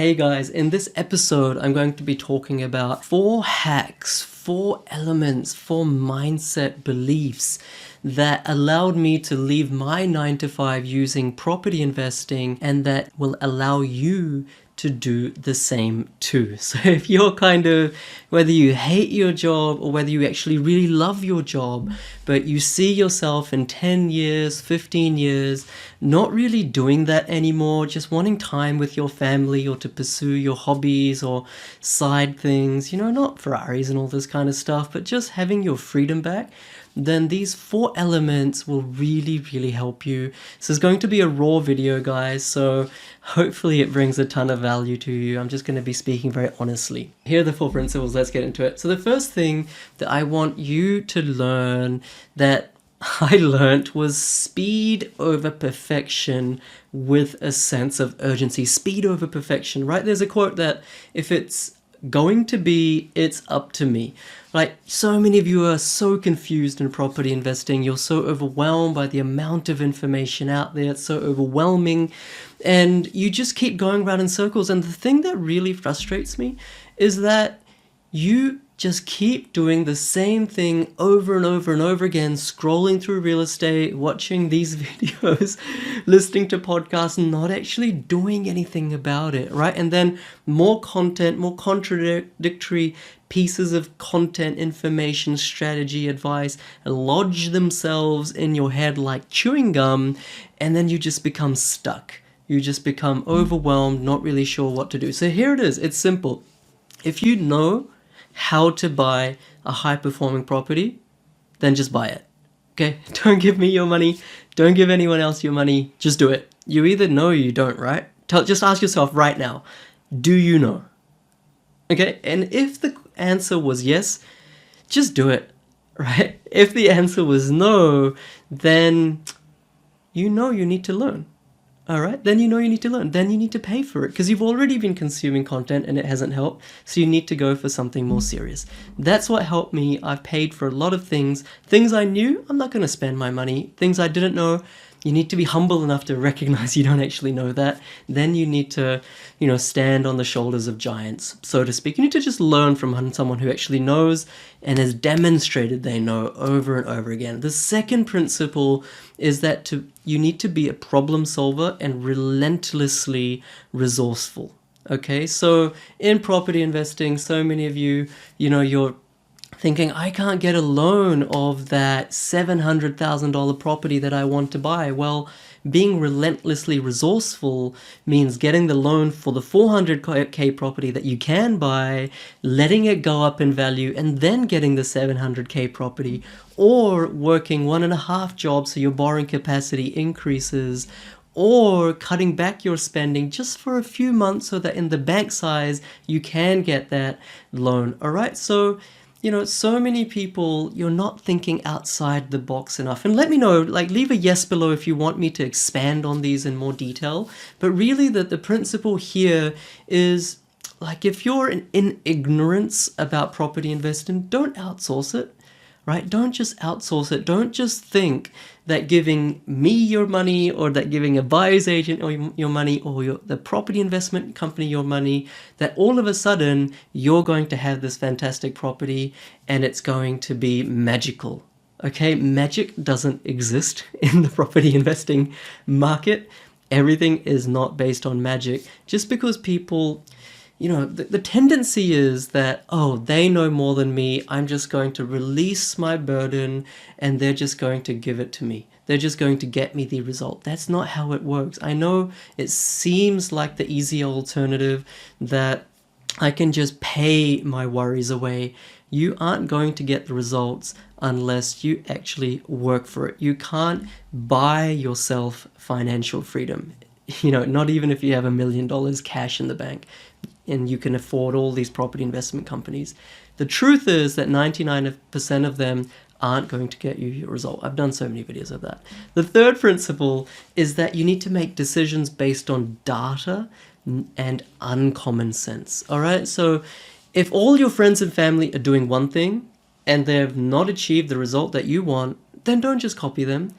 Hey guys, in this episode, I'm going to be talking about 4 hacks, 4 elements, 4 mindset beliefs that allowed me to leave my 9 to 5 using property investing, and that will allow you to do the same too. So if you're whether you hate your job or whether you actually really love your job, but you see yourself in 10 years, 15 years, not really doing that anymore, just wanting time with your family or to pursue your hobbies or side things, not Ferraris and all this kind of stuff, but just having your freedom back, then these 4 elements will really, really help you. This is going to be a raw video, guys, so hopefully it brings a ton of value to you. I'm just going to be speaking very honestly. Here are the 4 principles. Let's get into it. So the first thing that I want you to learn that I learned was speed over perfection with a sense of urgency. Speed over perfection, right? There's a quote that if it's going to be, it's up to me. Like, so many of you are so confused in property investing. You're so overwhelmed by the amount of information out there. It's so overwhelming. And you just keep going around in circles. And the thing that really frustrates me is that you just keep doing the same thing over and over and over again, scrolling through real estate, watching these videos, listening to podcasts, and not actually doing anything about it, right? And then more content, more contradictory pieces of content, information, strategy, advice lodge themselves in your head like chewing gum, and then you just become stuck. You just become overwhelmed, not really sure what to do. So here it is. It's simple. If you know how to buy a high-performing property, then just buy it. Okay? Don't give me your money. Don't give anyone else your money. Just do it. You either know or you don't, right? Just ask yourself right now, do you know? Okay? And if the answer was yes, just do it, right? If the answer was no, then you know you need to learn. All right, then you know you need to learn. Then you need to pay for it because you've already been consuming content and it hasn't helped. So you need to go for something more serious. That's what helped me. I've paid for a lot of things. Things I knew, I'm not going to spend my money. Things I didn't know, you need to be humble enough to recognize you don't actually know that. Then you need to, stand on the shoulders of giants, so to speak. You need to just learn from someone who actually knows and has demonstrated they know over and over again. The second principle is that you need to be a problem solver and relentlessly resourceful. Okay, so in property investing, so many of you, you're thinking, I can't get a loan of that $700,000 property that I want to buy. Well, being relentlessly resourceful means getting the loan for the 400K property that you can buy, letting it go up in value, and then getting the 700K property, or working 1.5 jobs so your borrowing capacity increases, or cutting back your spending just for a few months so that in the bank size you can get that loan. All right, so so many people, you're not thinking outside the box enough. And let me know, leave a yes below if you want me to expand on these in more detail. But really the principle here is, if you're in ignorance about property investing, don't outsource it. Right? Don't just outsource it. Don't just think that giving me your money, or that giving a buyer's agent or your money, or the property investment company your money, that all of a sudden you're going to have this fantastic property and it's going to be magical. Okay? Magic doesn't exist in the property investing market. Everything is not based on magic. Just because people... the tendency is that, they know more than me. I'm just going to release my burden and they're just going to give it to me. They're just going to get me the result. That's not how it works. I know it seems like the easy alternative that I can just pay my worries away. You aren't going to get the results unless you actually work for it. You can't buy yourself financial freedom. Not even if you have $1 million cash in the bank and you can afford all these property investment companies. The truth is that 99% of them aren't going to get you your result. I've done so many videos of that. The third principle is that you need to make decisions based on data and uncommon sense. All right? So if all your friends and family are doing one thing and they've not achieved the result that you want, then don't just copy them.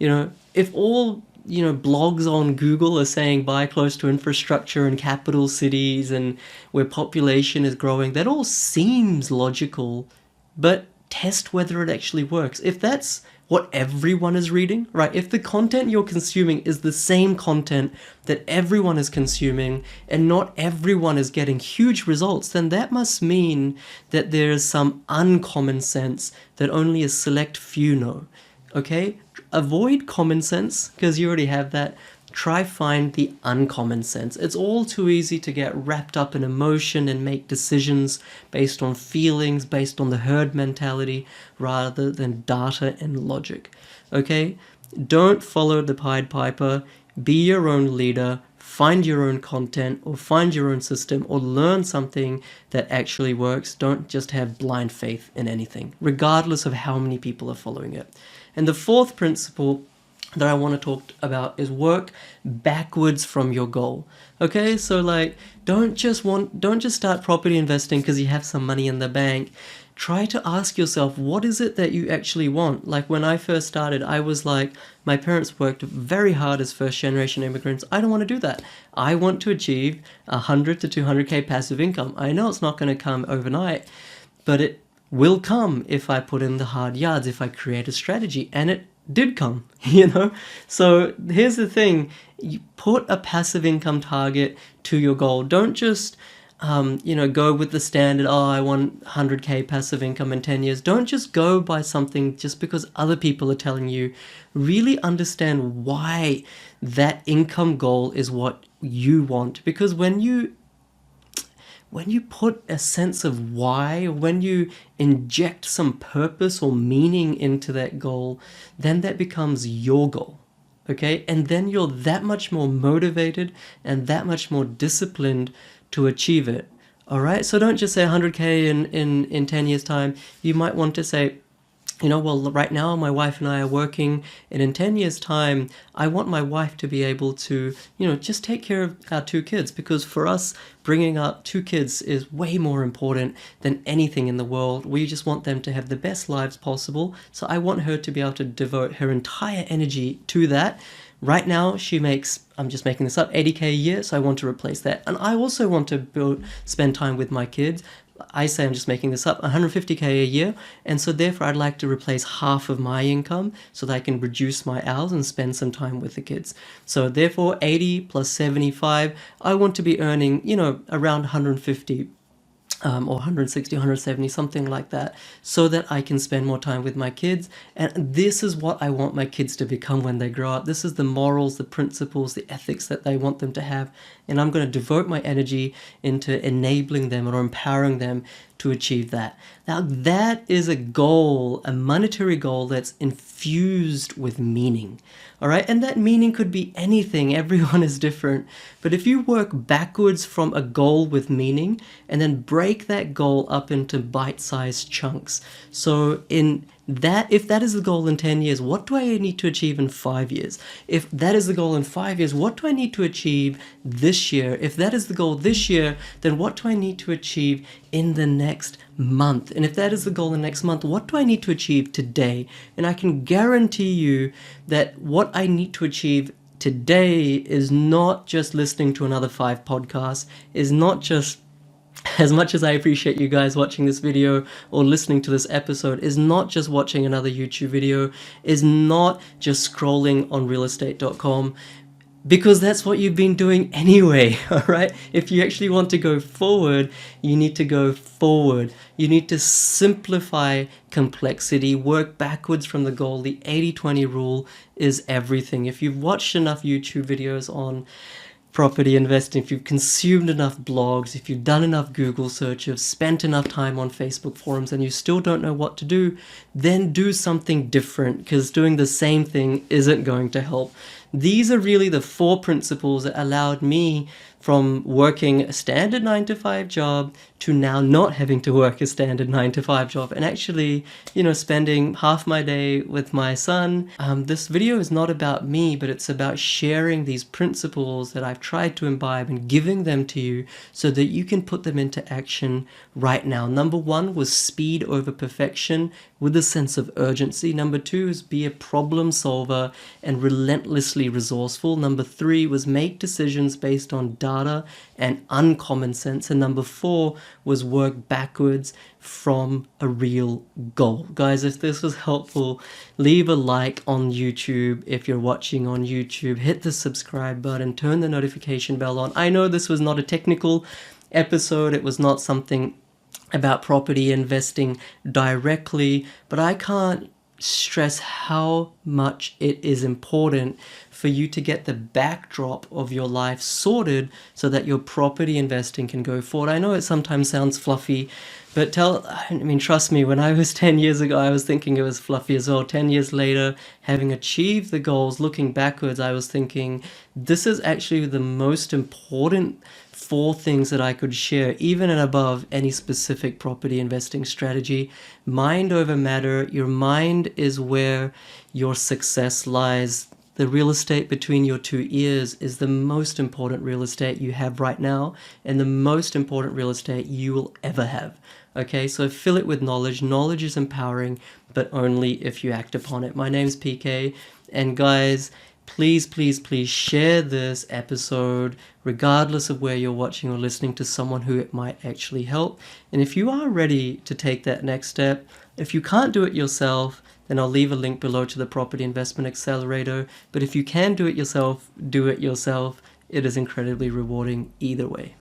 If all blogs on Google are saying buy close to infrastructure and capital cities and where population is growing. That all seems logical, but test whether it actually works. If that's what everyone is reading, right? If the content you're consuming is the same content that everyone is consuming and not everyone is getting huge results, then that must mean that there's some uncommon sense that only a select few know. Okay? Avoid common sense because you already have that. Try find the uncommon sense. It's all too easy to get wrapped up in emotion and make decisions based on feelings, based on the herd mentality, rather than data and logic. Okay? Don't follow the Pied Piper. Be your own leader. Find your own content or find your own system or learn something that actually works. Don't just have blind faith in anything, regardless of how many people are following it. And the fourth principle that I want to talk about is work backwards from your goal. Okay, so like don't just start property investing because you have some money in the bank. Try to ask yourself, what is it that you actually want? Like when I first started, I was like, my parents worked very hard as first generation immigrants. I don't want to do that. I want to achieve 100 to 200k passive income. I know it's not going to come overnight, but it will come if I put in the hard yards, if I create a strategy, and it did come, So here's the thing, you put a passive income target to your goal. Don't just, go with the standard, I want 100k passive income in 10 years. Don't just go by something just because other people are telling you. Really understand why that income goal is what you want. Because when you put a sense of why, when you inject some purpose or meaning into that goal, then that becomes your goal, okay? And then you're that much more motivated and that much more disciplined to achieve it, all right? So don't just say 100k in 10 years' time. You might want to say, right now my wife and I are working, and in 10 years' time, I want my wife to be able to, just take care of our 2 kids, because for us, bringing up 2 kids is way more important than anything in the world. We just want them to have the best lives possible. So I want her to be able to devote her entire energy to that. Right now, she makes, I'm just making this up, 80k a year, so I want to replace that. And I also want to spend time with my kids. I say, I'm just making this up, 150k a year, and so therefore I'd like to replace half of my income so that I can reduce my hours and spend some time with the kids. So therefore 80 plus 75, I want to be earning, around 150 or 160, 170, something like that, so that I can spend more time with my kids. And this is what I want my kids to become when they grow up. This is the morals, the principles, the ethics that they want them to have. And I'm going to devote my energy into enabling them or empowering them to achieve that. Now, that is a goal, a monetary goal that's infused with meaning. All right. And that meaning could be anything. Everyone is different. But if you work backwards from a goal with meaning and then break that goal up into bite-sized chunks. So if that is the goal in 10 years, what do I need to achieve in 5 years? If that is the goal in 5 years, what do I need to achieve this year? If that is the goal this year, then what do I need to achieve in the next month? And if that is the goal in the next month, what do I need to achieve today? And I can guarantee you that what I need to achieve today is not just listening to another 5 podcasts, is not just, as much as I appreciate you guys watching this video or listening to this episode, is not just watching another YouTube video, is not just scrolling on realestate.com, because that's what you've been doing anyway, all right? If you actually want to go forward, you need to go forward. You need to simplify complexity, work backwards from the goal. The 80-20 rule is everything. If you've watched enough YouTube videos on property investing, if you've consumed enough blogs, if you've done enough Google searches, spent enough time on Facebook forums, and you still don't know what to do, then do something different, because doing the same thing isn't going to help. These are really the 4 principles that allowed me from working a standard 9 to 5 job to now not having to work a standard 9 to 5 job and actually, spending half my day with my son. This video is not about me, but it's about sharing these principles that I've tried to imbibe and giving them to you so that you can put them into action right now. Number 1 was speed over perfection with a sense of urgency. Number 2 is be a problem solver and relentlessly resourceful. Number 3 was make decisions based on data and uncommon sense. And number 4 was work backwards from a real goal. Guys, if this was helpful, leave a like on YouTube. If you're watching on YouTube, hit the subscribe button, turn the notification bell on. I know this was not a technical episode. It was not something about property investing directly, but I can't stress how much it is important for you to get the backdrop of your life sorted so that your property investing can go forward. I know it sometimes sounds fluffy, but trust me, when I was 10 years ago, I was thinking it was fluffy as well. 10 years later, having achieved the goals, looking backwards, I was thinking this is actually the most important 4 things that I could share, even and above any specific property investing strategy. Mind over matter. Your mind is where your success lies. The real estate between your 2 ears is the most important real estate you have right now and the most important real estate you will ever have. Okay, so fill it with knowledge. Knowledge is empowering, but only if you act upon it. My name's PK, and guys, please, please, please share this episode, regardless of where you're watching or listening, to someone who it might actually help. And if you are ready to take that next step, if you can't do it yourself, then I'll leave a link below to the Property Investment Accelerator. But if you can do it yourself, do it yourself. It is incredibly rewarding either way.